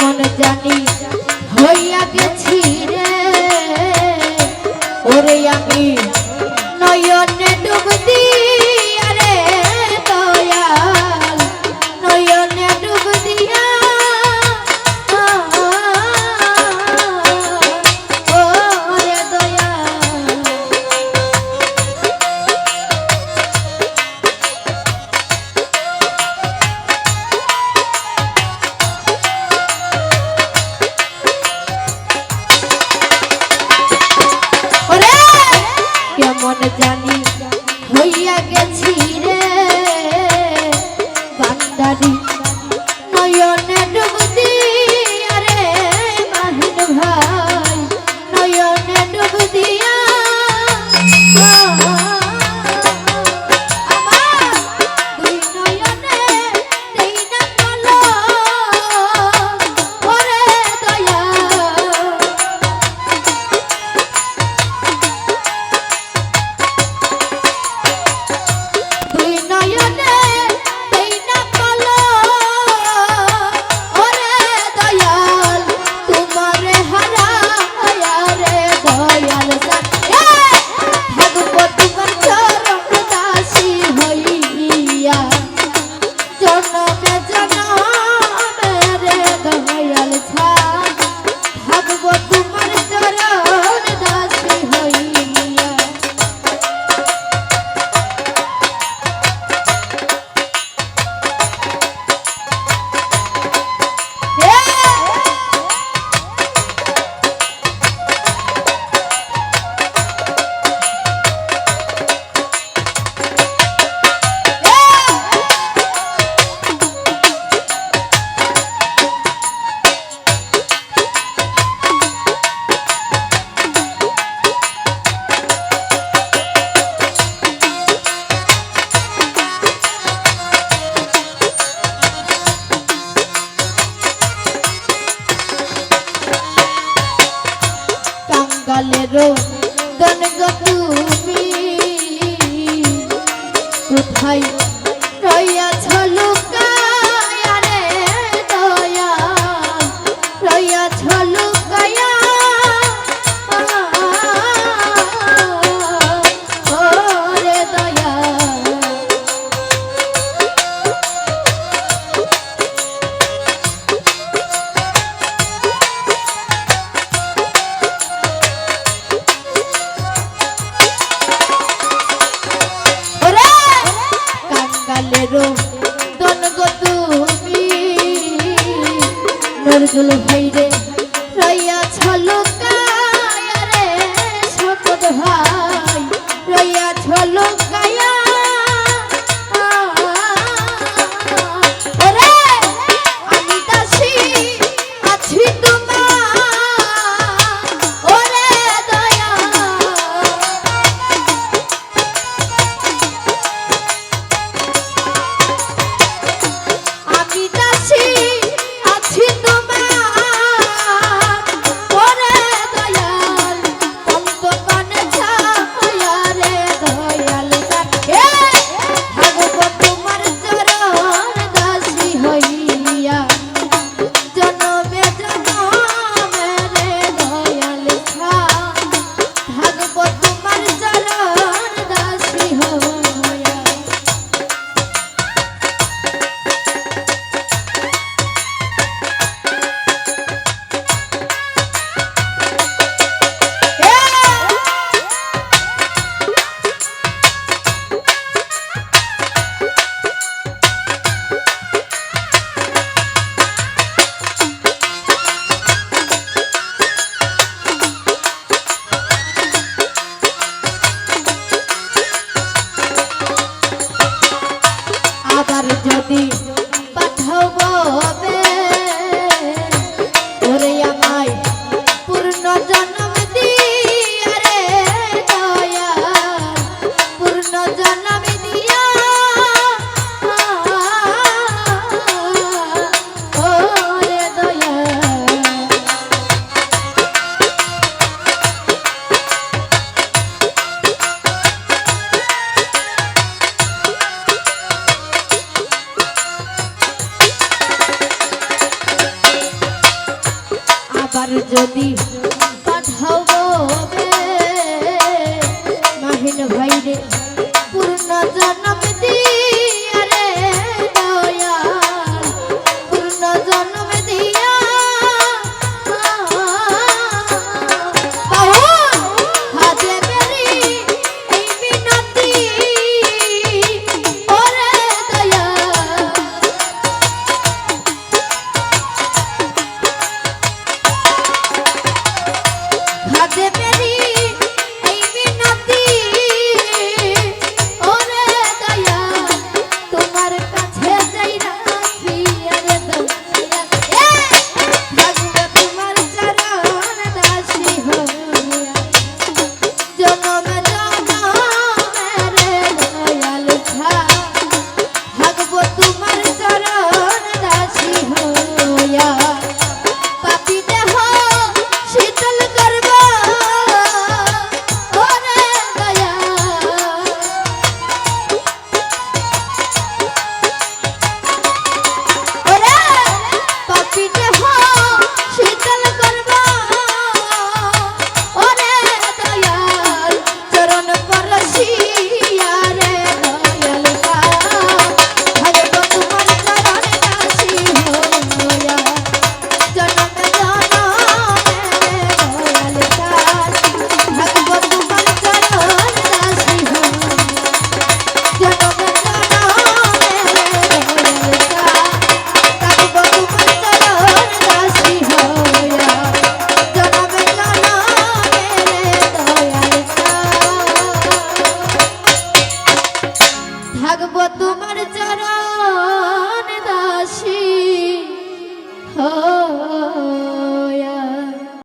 কেমন জানি হইয়া গেছি রে ওরে আমি নয়নে ডুব দিয়া রে দয়াল নয়নে ডুব দিয়া ওরে দয়াল কেমন জানি হইয়া গেছি রে বান্দারি নয়নে ডুব দিয়া রে মাহিন ভাই নয়নে ডুব দিয়া কালেরও দনগ তুমি কোথায় রইয়াছ লুকায়া রে দয়াল রইয়াছ লুকায়া ওরে দয়াল কালেরও দনগ তুমি নজরুল ভাইরে রইয়াছ লুকায়া রে শপথ ভাই রইয়াছ লুকায়া ওরে আমি দাসী আছি তোমার ওরে দয়াল আমি দাসী আছি তোমার ওরে দয়াল অন্তর তোমার যদি পাঠাও বে মাহিন ভাই রে পূর্ণ জন্ম দিয়া রে দয়াল পূর্ণ জন্ম দিয়া হাজে মেরি এই মিনতি ওরে দয়াল হাজে মেরি এই মিনতি ওরে দয়াল তোমার কাছে যাই রাখি আরে দয়াল থাকবে তোমার চরণ দাসী হইয়া জনমে জনমে রে দয়াল থাকবো তোমার চরণ দাসী হইয়া পাপী দেহ শীতল করব ওরে দয়াল ওরে পাপী দেহ শীতল করব ওরে দয়াল চরণ পরশিয়া রে দয়াল থাকবো তোমার চরণ দাসী হইয়া জনমে জনমে দয়াল থাকবো তোমার চরণ দাসী হইয়া জনমে জনমে থাকবো তোমার চরণ দাসী হইয়া জনমে জনমে দয়াল থাকবো তোমার চরণ দাসী